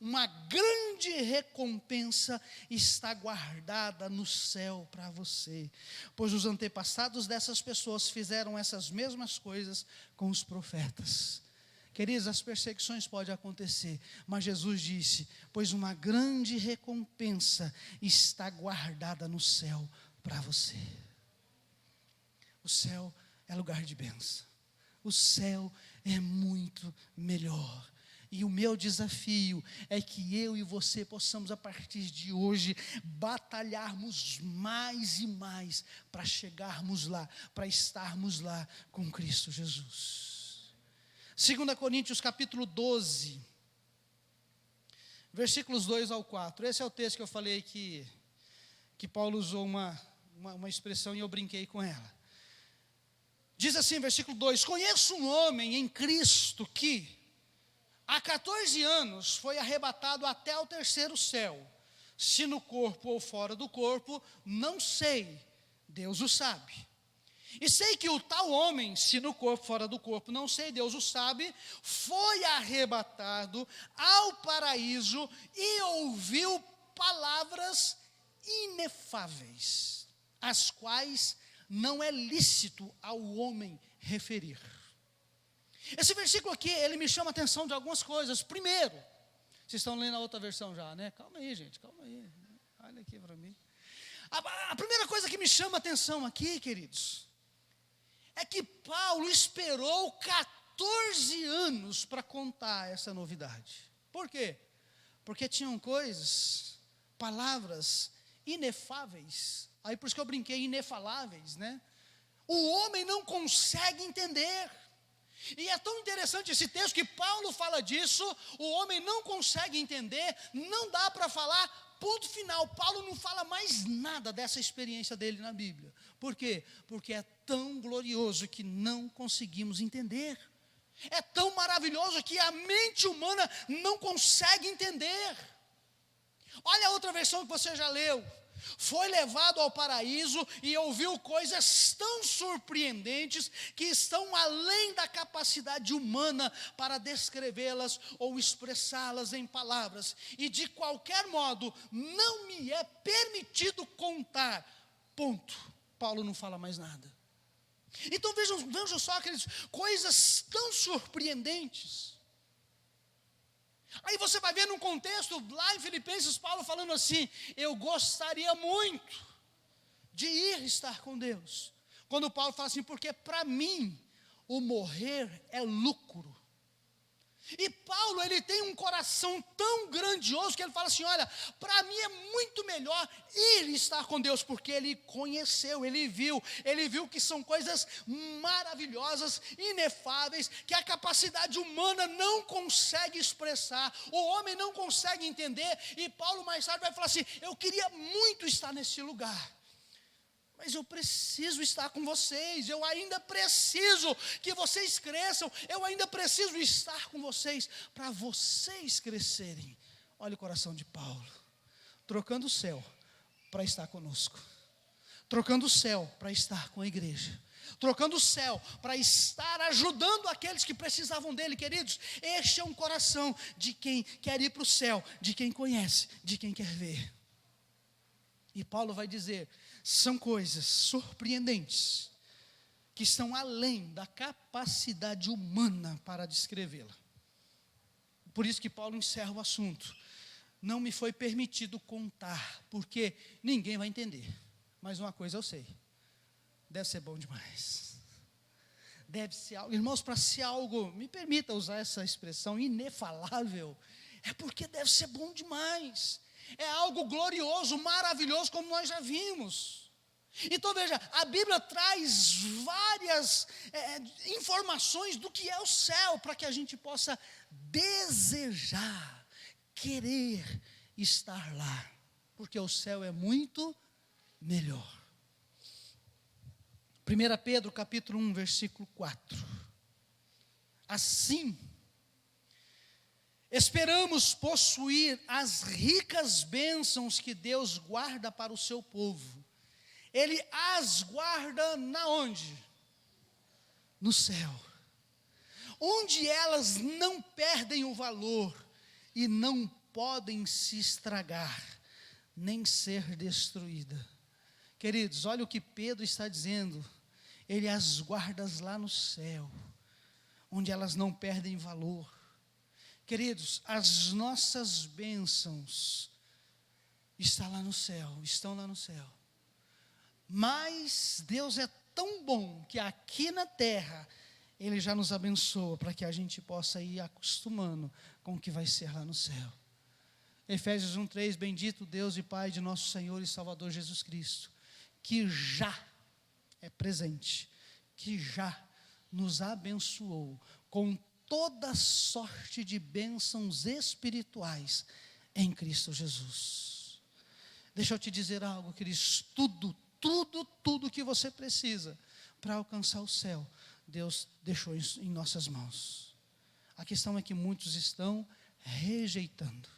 uma grande recompensa está guardada no céu para você. Pois os antepassados dessas pessoas fizeram essas mesmas coisas com os profetas. Queridos, as perseguições podem acontecer, mas Jesus disse, pois uma grande recompensa está guardada no céu para você. O céu é lugar de bênção. O céu é muito melhor. E o meu desafio é que eu e você possamos, a partir de hoje, batalharmos mais e mais para chegarmos lá, para estarmos lá com Cristo Jesus. 2 Coríntios capítulo 12, versículos 2 ao 4. Esse é o texto que eu falei que Paulo usou uma expressão e eu brinquei com ela. Diz assim, versículo 2: conheço um homem em Cristo que há 14 anos foi arrebatado até o terceiro céu. Se no corpo ou fora do corpo, não sei, Deus o sabe. E sei que o tal homem, se no corpo, fora do corpo, não sei, Deus o sabe, foi arrebatado ao paraíso e ouviu palavras inefáveis, as quais não é lícito ao homem referir. Esse versículo aqui, ele me chama a atenção de algumas coisas. Primeiro, vocês estão lendo a outra versão já, né? Calma aí, gente, calma aí. Olha aqui para mim. A primeira coisa que me chama a atenção aqui, queridos, é que Paulo esperou 14 anos para contar essa novidade. Por quê? Porque tinham coisas, palavras inefáveis. Aí por isso que eu brinquei, inefaláveis, né? O homem não consegue entender. E é tão interessante esse texto que Paulo fala disso, o homem não consegue entender, não dá para falar, ponto final. Paulo não fala mais nada dessa experiência dele na Bíblia. Por quê? Porque é tão glorioso que não conseguimos entender. É tão maravilhoso que a mente humana não consegue entender. Olha a outra versão que você já leu. Foi levado ao paraíso e ouviu coisas tão surpreendentes que estão além da capacidade humana para descrevê-las ou expressá-las em palavras. E de qualquer modo, não me é permitido contar. Ponto. Paulo não fala mais nada. Então vejam só aquelas coisas tão surpreendentes. Aí você vai ver num contexto, lá em Filipenses, Paulo falando assim: eu gostaria muito de ir estar com Deus. Quando Paulo fala assim, porque para mim o morrer é lucro. E Paulo, ele tem um coração tão grandioso que ele fala assim: olha, para mim é muito melhor ir estar com Deus, porque ele conheceu, ele viu que são coisas maravilhosas, inefáveis, que a capacidade humana não consegue expressar, o homem não consegue entender. E Paulo mais tarde vai falar assim: eu queria muito estar nesse lugar, mas eu preciso estar com vocês, eu ainda preciso que vocês cresçam, eu ainda preciso estar com vocês, para vocês crescerem. Olha o coração de Paulo, trocando o céu para estar conosco, trocando o céu para estar com a igreja, trocando o céu para estar ajudando aqueles que precisavam dele. Queridos, este é um coração de quem quer ir para o céu, de quem conhece, de quem quer ver. E Paulo vai dizer, são coisas surpreendentes, que estão além da capacidade humana para descrevê-la. Por isso que Paulo encerra o assunto. Não me foi permitido contar, porque ninguém vai entender. Mas uma coisa eu sei, deve ser bom demais. Deve ser algo, irmãos, para ser algo, me permita usar essa expressão, inefalável, é porque deve ser bom demais. É algo glorioso, maravilhoso, como nós já vimos. Então veja, a Bíblia traz várias informações do que é o céu, para que a gente possa desejar, querer estar lá, porque o céu é muito melhor. 1 Pedro capítulo 1, versículo 4. Assim, esperamos possuir as ricas bênçãos que Deus guarda para o seu povo. Ele as guarda na onde? No céu. Onde elas não perdem o valor e não podem se estragar, nem ser destruída. Queridos, olha o que Pedro está dizendo. Ele as guarda lá no céu, onde elas não perdem valor. Queridos, as nossas bênçãos estão lá no céu. Mas Deus é tão bom que aqui na terra Ele já nos abençoa para que a gente possa ir acostumando com o que vai ser lá no céu. Efésios 1:3, bendito Deus e Pai de nosso Senhor e Salvador Jesus Cristo, que já é presente, que já nos abençoou com toda sorte de bênçãos espirituais em Cristo Jesus. Deixa eu te dizer algo, queridos, tudo que você precisa para alcançar o céu, Deus deixou em nossas mãos. A questão é que muitos estão rejeitando.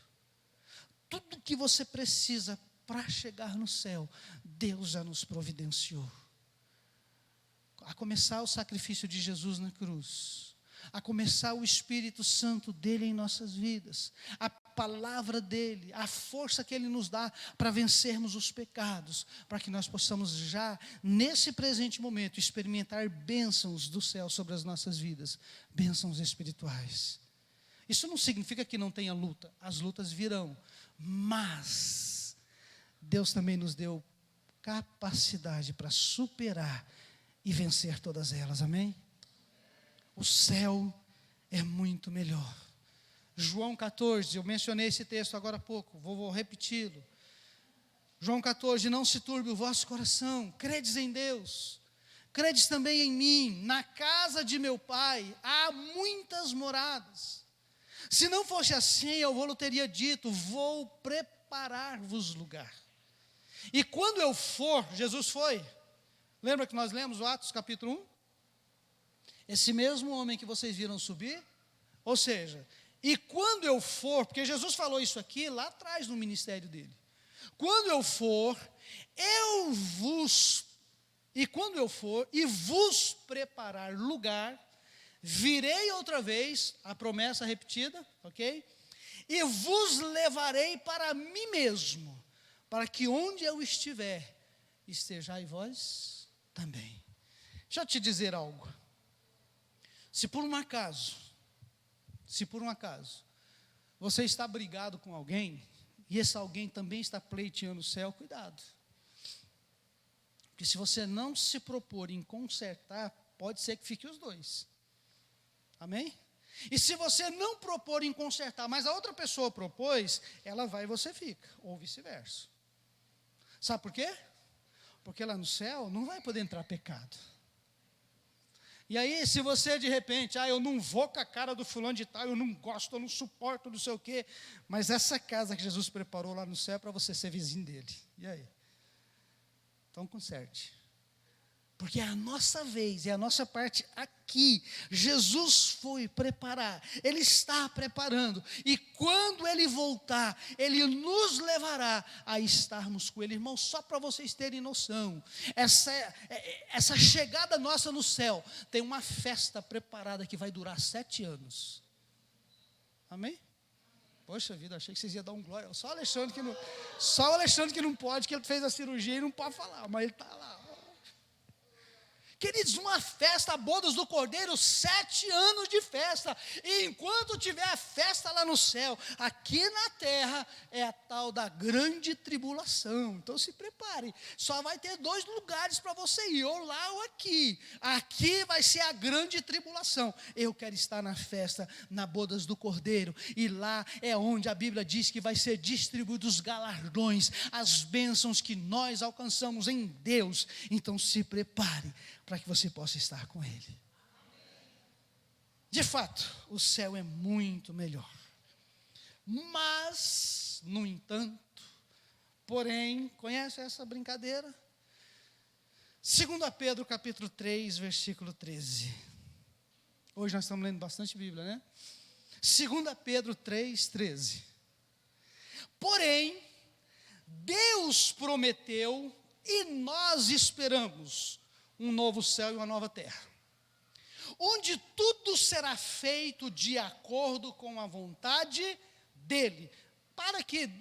Tudo que você precisa para chegar no céu, Deus já nos providenciou. A começar o sacrifício de Jesus na cruz, a começar o Espírito Santo dele em nossas vidas, a palavra dele, a força que ele nos dá para vencermos os pecados, para que nós possamos já, nesse presente momento, experimentar bênçãos do céu sobre as nossas vidas, bênçãos espirituais. Isso não significa que não tenha luta, as lutas virão, mas Deus também nos deu capacidade para superar e vencer todas elas, amém? O céu é muito melhor. João 14, eu mencionei esse texto agora há pouco, vou repeti-lo. João 14, não se turbe o vosso coração, credes em Deus, credes também em mim, na casa de meu pai há muitas moradas. Se não fosse assim, eu vou teria dito, vou preparar-vos lugar. E quando eu for, Jesus foi, lembra que nós lemos o Atos capítulo 1? Esse mesmo homem que vocês viram subir, ou seja, e quando eu for, porque Jesus falou isso aqui lá atrás no ministério dele. Quando eu for e vos preparar lugar, virei outra vez, a promessa repetida, ok? E vos levarei para mim mesmo, para que onde eu estiver, estejais vós também. Deixa eu te dizer algo. Se por um acaso, você está brigado com alguém, e esse alguém também está pleiteando o céu, cuidado. Porque se você não se propor em consertar, pode ser que fique os dois. Amém? E se você não propor em consertar, mas a outra pessoa propôs, ela vai e você fica, ou vice-versa. Sabe por quê? Porque lá no céu não vai poder entrar pecado. E aí, se você de repente, eu não vou com a cara do fulano de tal, eu não gosto, eu não suporto, não sei o quê, mas essa casa que Jesus preparou lá no céu é para você ser vizinho dele. E aí? Então conserte. Porque é a nossa vez, é a nossa parte aqui. Jesus foi preparar, Ele está preparando. E quando Ele voltar, Ele nos levará a estarmos com Ele. Irmãos, só para vocês terem noção, essa chegada nossa no céu, tem uma festa preparada que vai durar 7 anos. Amém? Poxa vida, achei que vocês iam dar um glória. Só o Alexandre que não pode, que ele fez a cirurgia e não pode falar, mas ele está lá. Queridos, uma festa, bodas do Cordeiro, 7 anos de festa. E enquanto tiver a festa lá no céu, aqui na terra é a tal da grande tribulação. Então se prepare. Só vai ter 2 lugares para você ir, ou lá ou aqui. Aqui vai ser a grande tribulação. Eu quero estar na festa, na bodas do Cordeiro. E lá é onde a Bíblia diz que vai ser distribuídos os galardões, as bênçãos que nós alcançamos em Deus. Então se prepare para que você possa estar com Ele. De fato, o céu é muito melhor. Mas, no entanto, porém, conhece essa brincadeira? 2 Pedro capítulo 3, versículo 13. Hoje nós estamos lendo bastante Bíblia, né? 2 Pedro 3, 13. Porém, Deus prometeu e nós esperamos um novo céu e uma nova terra, onde tudo será feito de acordo com a vontade dEle.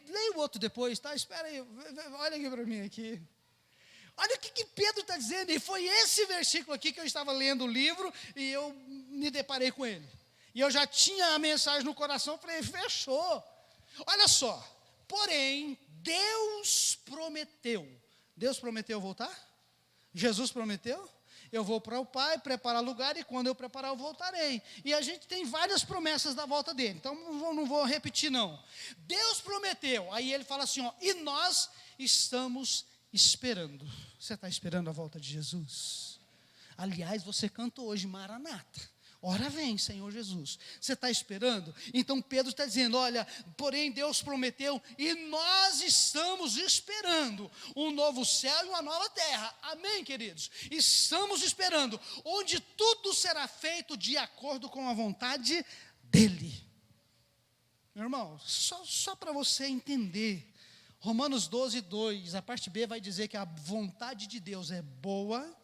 Leia o outro depois, tá? Espera aí, olha aqui para mim aqui. Olha o que Pedro está dizendo, e foi esse versículo aqui que eu estava lendo o livro, e eu me deparei com ele. E eu já tinha a mensagem no coração, falei, fechou. Olha só, porém, Deus prometeu voltar? Jesus prometeu, eu vou para o Pai, preparar lugar, e quando eu preparar eu voltarei. E a gente tem várias promessas da volta dele, então não vou repetir não. Deus prometeu, aí ele fala assim, e nós estamos esperando. Você está esperando a volta de Jesus? Aliás, você cantou hoje Maranata. Ora vem, Senhor Jesus. Você está esperando? Então Pedro está dizendo, olha, porém Deus prometeu e nós estamos esperando um novo céu e uma nova terra. Amém, queridos? Estamos esperando, onde tudo será feito de acordo com a vontade dEle. Meu irmão, só para você entender, Romanos 12, 2, a parte B vai dizer que a vontade de Deus é boa,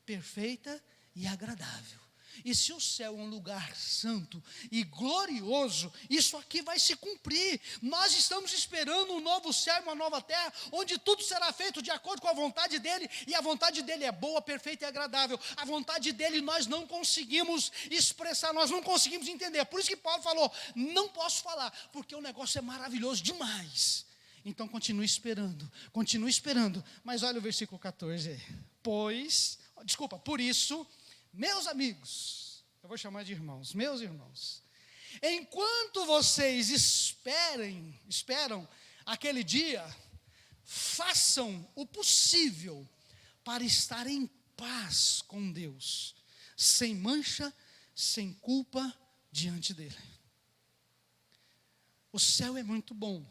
perfeita e agradável. E se o céu é um lugar santo e glorioso, isso aqui vai se cumprir. Nós estamos esperando um novo céu e uma nova terra, onde tudo será feito de acordo com a vontade dEle, e a vontade dEle é boa, perfeita e agradável. A vontade dEle nós não conseguimos expressar, nós não conseguimos entender. Por isso que Paulo falou, não posso falar, porque o negócio é maravilhoso demais. Então continue esperando, mas olha o versículo 14, por isso, meus amigos, eu vou chamar de irmãos, meus irmãos, enquanto vocês esperam aquele dia, façam o possível para estar em paz com Deus, sem mancha, sem culpa diante dEle. O céu é muito bom.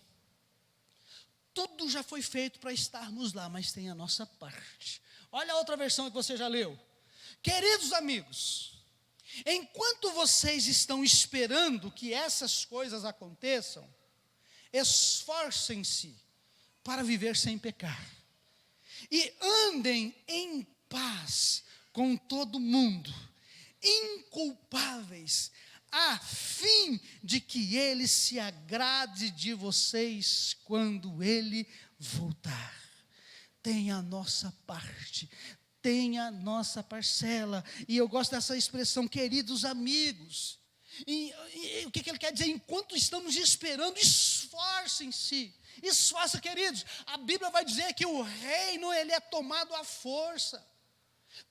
Tudo já foi feito para estarmos lá, mas tem a nossa parte. Olha a outra versão que você já leu. Queridos amigos, enquanto vocês estão esperando que essas coisas aconteçam, esforcem-se para viver sem pecar. E andem em paz com todo mundo, inculpáveis, a fim de que Ele se agrade de vocês quando Ele voltar. Tem a nossa parte, tem a nossa parcela. E eu gosto dessa expressão, queridos amigos. E o que ele quer dizer? Enquanto estamos esperando, esforcem-se. Esforça, queridos. A Bíblia vai dizer que o reino, ele é tomado à força.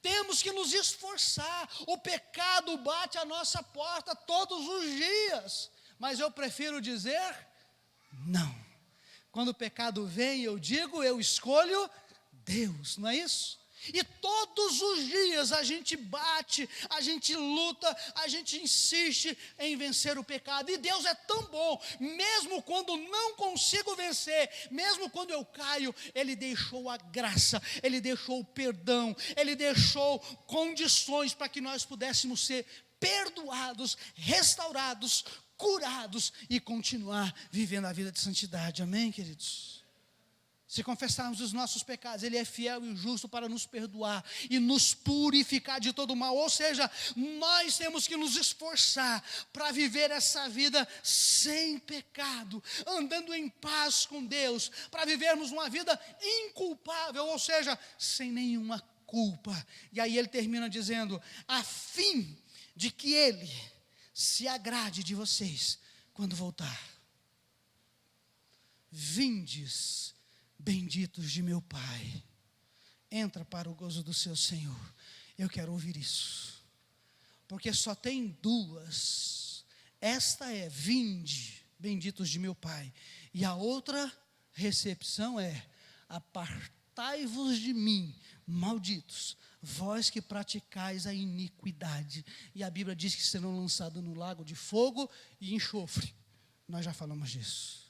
Temos que nos esforçar. O pecado bate à nossa porta todos os dias. Mas eu prefiro dizer, não. Quando o pecado vem, eu digo, eu escolho Deus, não é isso? E todos os dias a gente bate, a gente luta, a gente insiste em vencer o pecado. E Deus é tão bom, mesmo quando não consigo vencer, mesmo quando eu caio, Ele deixou a graça, Ele deixou o perdão, Ele deixou condições para que nós pudéssemos ser perdoados, restaurados, curados e continuar vivendo a vida de santidade. Amém, queridos? Se confessarmos os nossos pecados, Ele é fiel e justo para nos perdoar e nos purificar de todo mal. Ou seja, nós temos que nos esforçar para viver essa vida sem pecado, andando em paz com Deus, para vivermos uma vida inculpável, ou seja, sem nenhuma culpa. E aí ele termina dizendo, a fim de que Ele se agrade de vocês quando voltar. Vindes, benditos de meu Pai, entra para o gozo do seu Senhor. Eu quero ouvir isso, porque só tem duas. Esta é, vinde, benditos de meu Pai, e a outra recepção é, apartai-vos de mim, malditos, vós que praticais a iniquidade. E a Bíblia diz que serão lançados no lago de fogo e enxofre. Nós já falamos disso.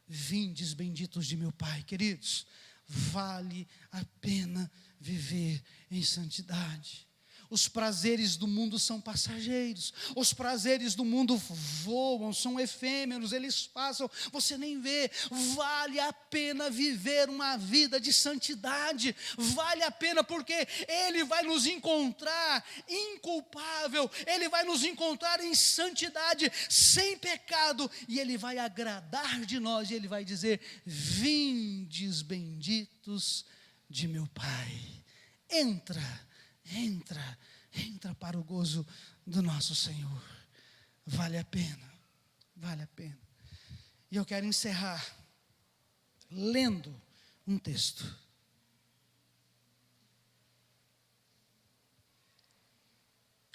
Vindes, benditos de meu Pai. Queridos, vale a pena viver em santidade. Os prazeres do mundo são passageiros, os prazeres do mundo voam, são efêmeros, eles passam, você nem vê. Vale a pena viver uma vida de santidade, vale a pena porque Ele vai nos encontrar inculpável, Ele vai nos encontrar em santidade, sem pecado, e Ele vai agradar de nós, e Ele vai dizer, vindes benditos de meu Pai. Entra para o gozo do nosso Senhor. Vale a pena, vale a pena. E eu quero encerrar lendo um texto.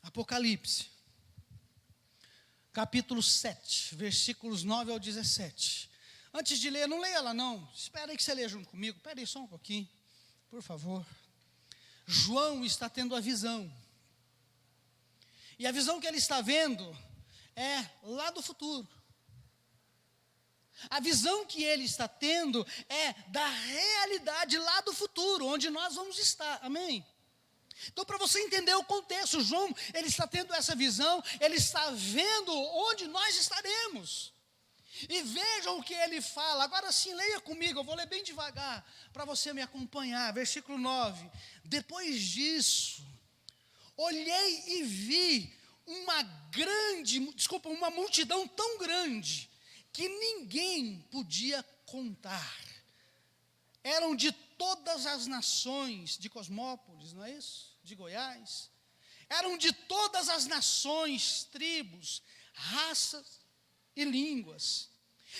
Apocalipse, capítulo 7, versículos 9 ao 17. Antes de ler, não leia lá não, espera aí que você leia junto comigo, espera aí só um pouquinho, por favor. João está tendo a visão. E a visão que ele está vendo é lá do futuro. A visão que ele está tendo é da realidade lá do futuro, onde nós vamos estar, amém? Então, para você entender o contexto, João, ele está tendo essa visão, ele está vendo onde nós estaremos. E vejam o que ele fala. Agora sim, leia comigo, eu vou ler bem devagar, para você me acompanhar. Versículo 9. Depois disso, olhei e vi uma multidão tão grande, que ninguém podia contar. Eram de todas as nações, de Cosmópolis, não é isso? De Goiás. Eram de todas as nações, tribos, raças e línguas.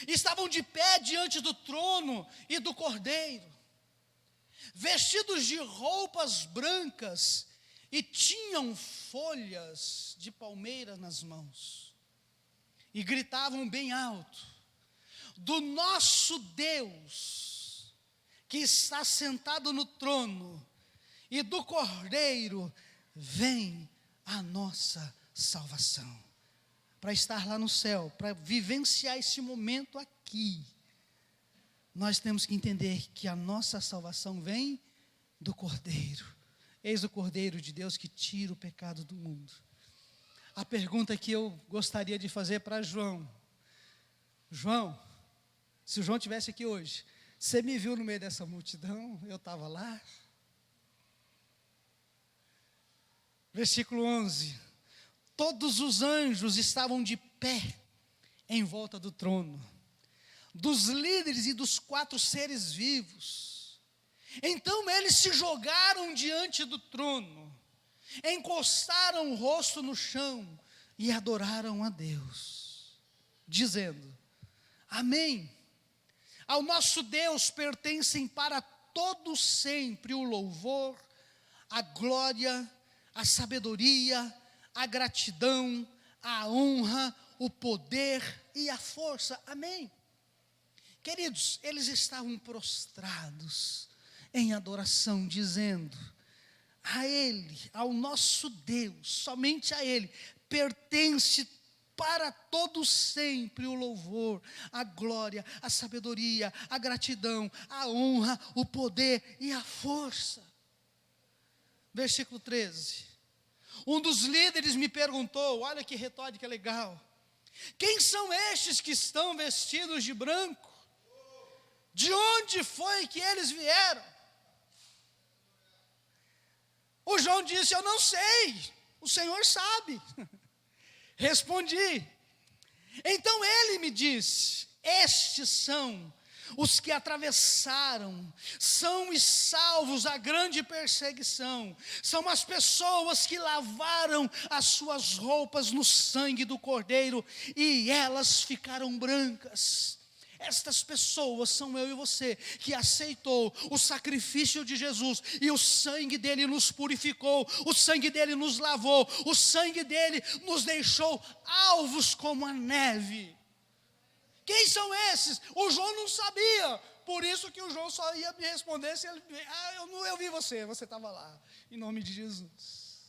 Estavam de pé diante do trono e do Cordeiro, vestidos de roupas brancas, e tinham folhas de palmeira nas mãos. E gritavam bem alto: do nosso Deus, que está sentado no trono, e do Cordeiro, vem a nossa salvação. Para estar lá no céu, para vivenciar esse momento aqui, nós temos que entender que a nossa salvação vem do Cordeiro. Eis o Cordeiro de Deus que tira o pecado do mundo. A pergunta que eu gostaria de fazer para João: João, se o João estivesse aqui hoje, você me viu no meio dessa multidão? Eu estava lá? Versículo 11. Todos os anjos estavam de pé em volta do trono, dos líderes e dos 4 seres vivos. Então eles se jogaram diante do trono, encostaram o rosto no chão e adoraram a Deus, dizendo: amém. Ao nosso Deus pertencem para todo sempre o louvor, a glória, a sabedoria, a gratidão, a honra, o poder e a força. Amém. Queridos, eles estavam prostrados em adoração, dizendo: a Ele, ao nosso Deus, somente a Ele, pertence para todo sempre o louvor, a glória, a sabedoria, a gratidão, a honra, o poder e a força. Versículo 13. Um dos líderes me perguntou, olha que retórica legal: quem são estes que estão vestidos de branco? De onde foi que eles vieram? O João disse: eu não sei, o Senhor sabe. Respondi. Então ele me disse: estes são os que atravessaram, são os salvos a grande perseguição, são as pessoas que lavaram as suas roupas no sangue do Cordeiro, e elas ficaram brancas. Estas pessoas são eu e você, que aceitou o sacrifício de Jesus, e o sangue dele nos purificou, o sangue dele nos lavou, o sangue dele nos deixou alvos como a neve. Quem são esses? O João não sabia, por isso que o João só ia me responder se ele... eu vi você estava lá, em nome de Jesus.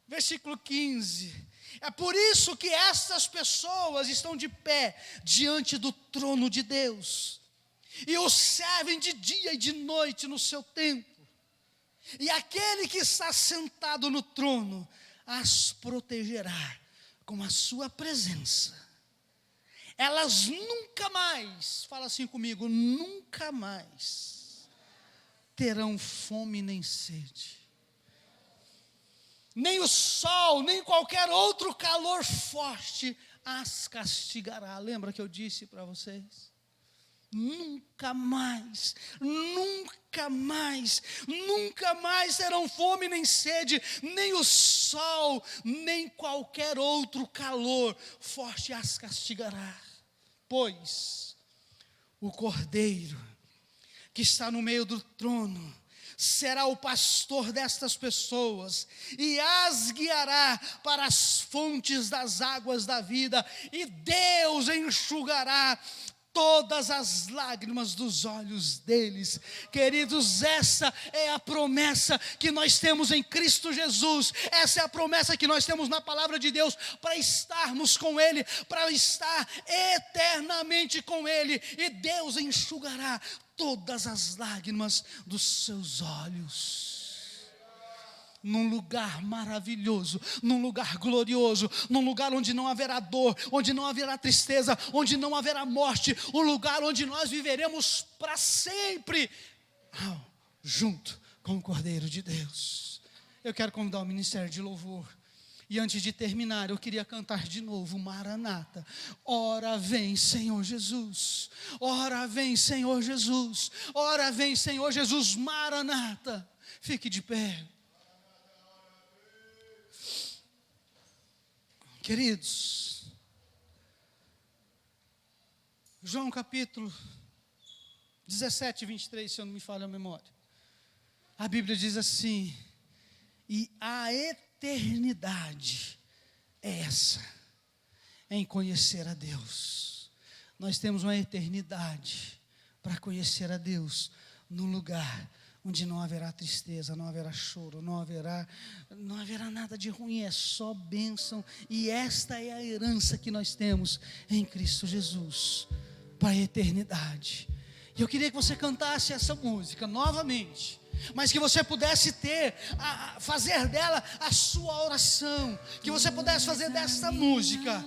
Versículo 15. É por isso que essas pessoas estão de pé diante do trono de Deus, e o servem de dia e de noite no seu templo. E aquele que está sentado no trono as protegerá com a sua presença. Elas nunca mais, fala assim comigo, nunca mais terão fome nem sede. Nem o sol, nem qualquer outro calor forte as castigará. Lembra que eu disse para vocês? Nunca mais, nunca mais, nunca mais terão fome nem sede, nem o sol, nem qualquer outro calor forte as castigará. Pois o Cordeiro que está no meio do trono será o pastor destas pessoas, e as guiará para as fontes das águas da vida, e Deus enxugará todas as lágrimas dos olhos deles. Queridos, essa é a promessa que nós temos em Cristo Jesus. Essa é a promessa que nós temos na palavra de Deus, para estarmos com Ele, para estar eternamente com Ele. E Deus enxugará todas as lágrimas dos seus olhos. Num lugar maravilhoso, num lugar glorioso, num lugar onde não haverá dor, onde não haverá tristeza, onde não haverá morte, um lugar onde nós viveremos para sempre, junto com o Cordeiro de Deus. Eu quero convidar o ministério de louvor. E antes de terminar, eu queria cantar de novo, Maranata. Ora vem, Senhor Jesus. Ora vem, Senhor Jesus. Ora vem, Senhor Jesus, Maranata. Fique de pé. Queridos, João capítulo 17, 23, se eu não me falha a memória. A Bíblia diz assim: e a eternidade é essa, em conhecer a Deus. Nós temos uma eternidade para conhecer a Deus, num lugar onde não haverá tristeza, não haverá choro, não haverá nada de ruim, é só bênção. E esta é a herança que nós temos em Cristo Jesus, para a eternidade. E eu queria que você cantasse essa música novamente, mas que você pudesse fazer dela a sua oração, que você pudesse fazer desta música